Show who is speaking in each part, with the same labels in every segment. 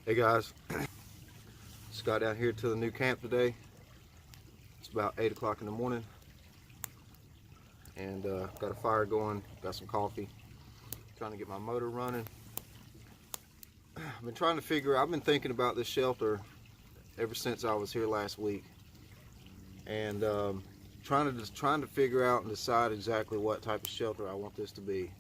Speaker 1: Hey guys, just got down here to the new camp today. It's about 8 o'clock in the morning and got a fire going, got some coffee, trying to get my motor running. I've been thinking about this shelter ever since I was here last week, and trying to figure out and decide exactly what type of shelter I want this to be.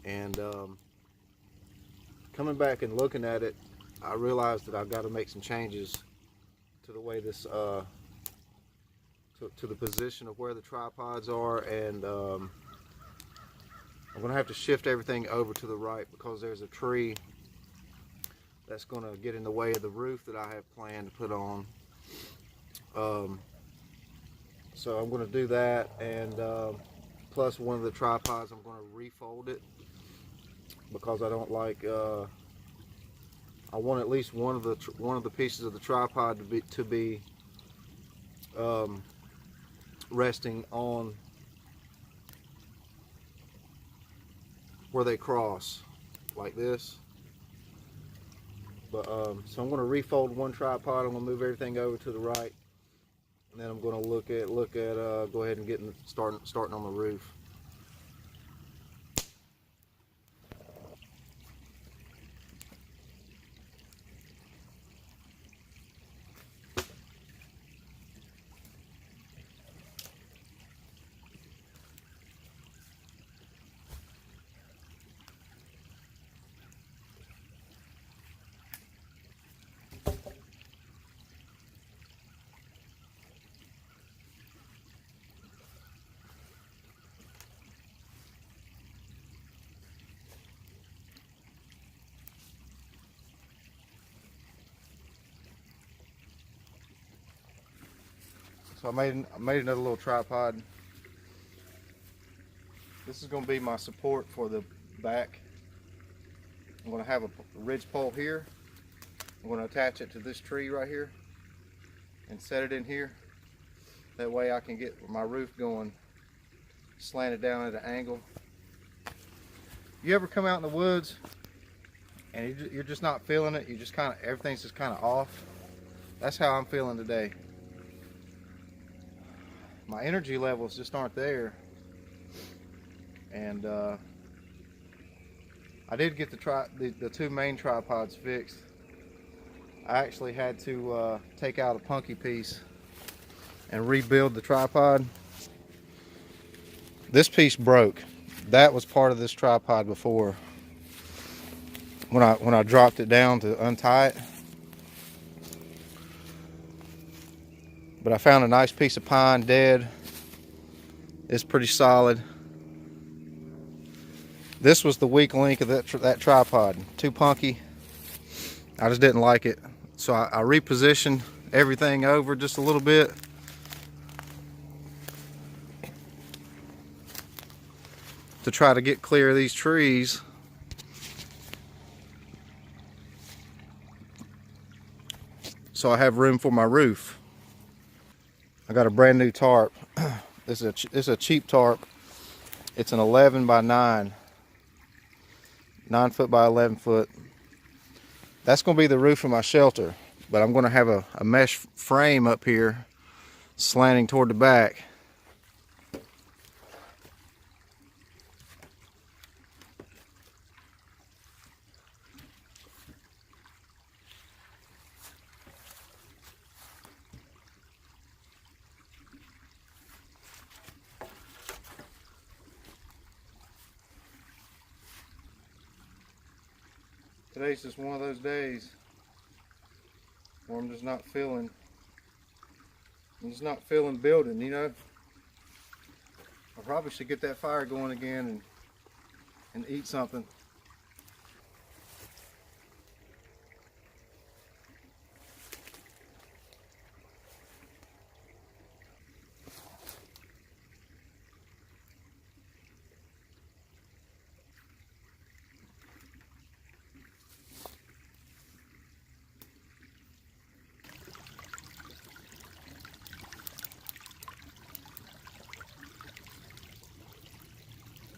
Speaker 1: And coming back and looking at it, I realized that I've got to make some changes to the way this, to the position of where the tripods are, and I'm going to have to shift everything over to the right because there's a tree that's going to get in the way of the roof that I have planned to put on. So I'm going to do that, and plus one of the tripods I'm going to refold it because I don't like. I want at least one of the pieces of the tripod to be resting on where they cross, like this. But so I'm going to refold one tripod. I'm going to move everything over to the right, and then I'm going to look at go ahead and starting on the roof. So I made another little tripod. This is going to be my support for the back. I'm going to have a ridge pole here. I'm going to attach it to this tree right here and set it in here. That way I can get my roof going slanted down at an angle. You ever come out in the woods and you're just not feeling it? You just everything's just kind of off. That's how I'm feeling today. My energy levels just aren't there, and I did get the two main tripods fixed. I actually had to take out a punky piece and rebuild the tripod. This piece broke. That was part of this tripod before. When I dropped it down to untie it. But I found a nice piece of pine dead. It's pretty solid. This was the weak link of that tripod. Too punky. I just didn't like it. So I repositioned everything over just a little bit. To try to get clear of these trees. So I have room for my roof. I got a brand new tarp. This is a cheap tarp. It's an 11 by 9. 9 foot by 11 foot. That's going to be the roof of my shelter. But I'm going to have a mesh frame up here slanting toward the back. Today's just one of those days where I'm just not feeling building, you know. I probably should get that fire going again and eat something.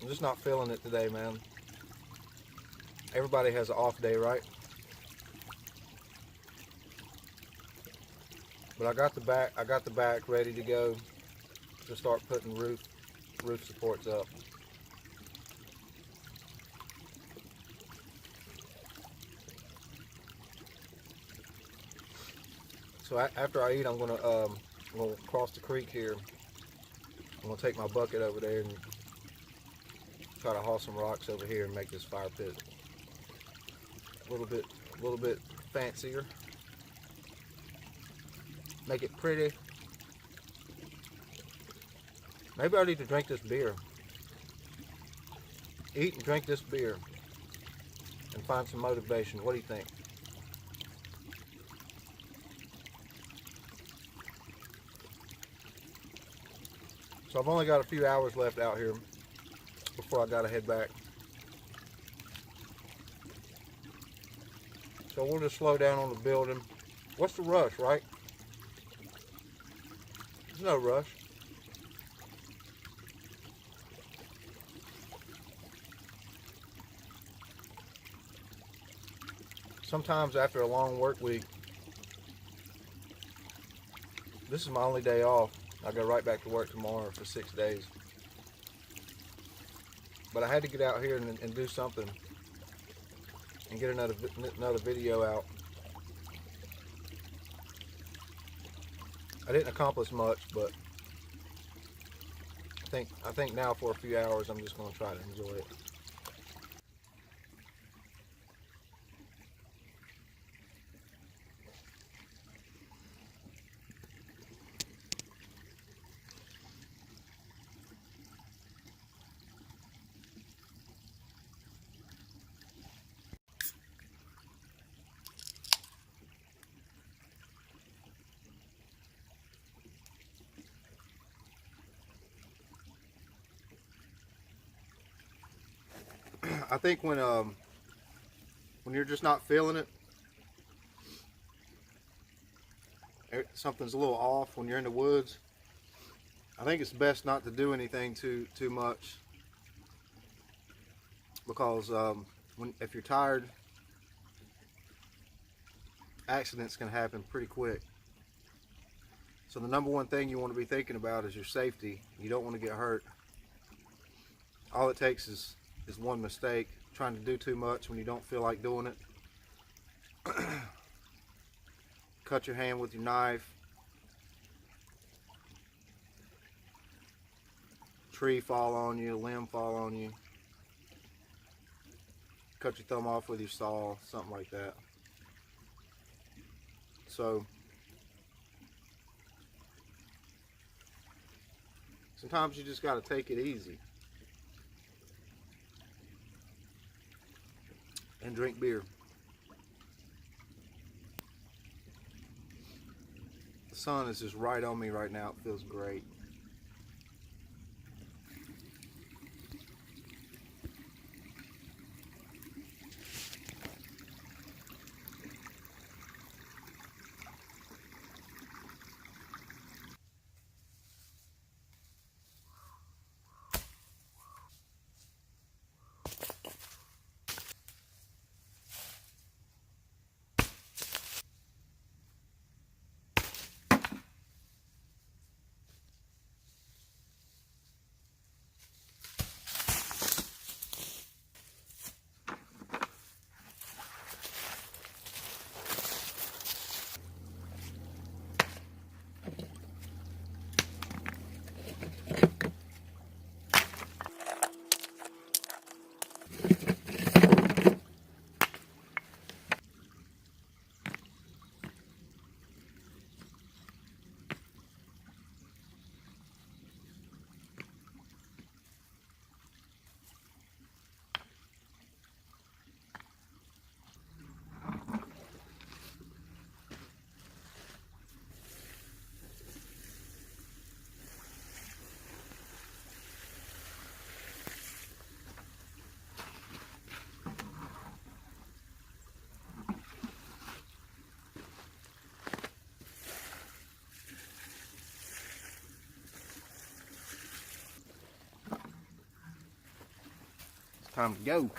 Speaker 1: I'm just not feeling it today, man. Everybody has an off day, right? But I got the back ready to go to start putting roof supports up. So after I eat, I'm gonna cross the creek here. I'm gonna take my bucket over there and try to haul some rocks over here and make this fire pit a little bit fancier. Make it pretty. Maybe I need to drink this beer. Eat and drink this beer and find some motivation. What do you think? So I've only got a few hours left out here before I gotta head back. So we'll just slow down on the building. What's the rush, right? There's no rush. Sometimes after a long work week, this is my only day off. I go right back to work tomorrow for 6 days. But I had to get out here and do something and get another video out. I didn't accomplish much, but I think now for a few hours I'm just going to try to enjoy it. I think when you're just not feeling it, something's a little off when you're in the woods, I think it's best not to do anything too much, because if you're tired, accidents can happen pretty quick. So the number one thing you want to be thinking about is your safety. You don't want to get hurt. All it takes is one mistake, trying to do too much when you don't feel like doing it. Cut your hand with your knife. Tree fall on you, limb fall on you. Cut your thumb off with your saw, something like that. So sometimes you just got to take it easy and drink beer. The sun is just right on me right now. It feels great. Time to go.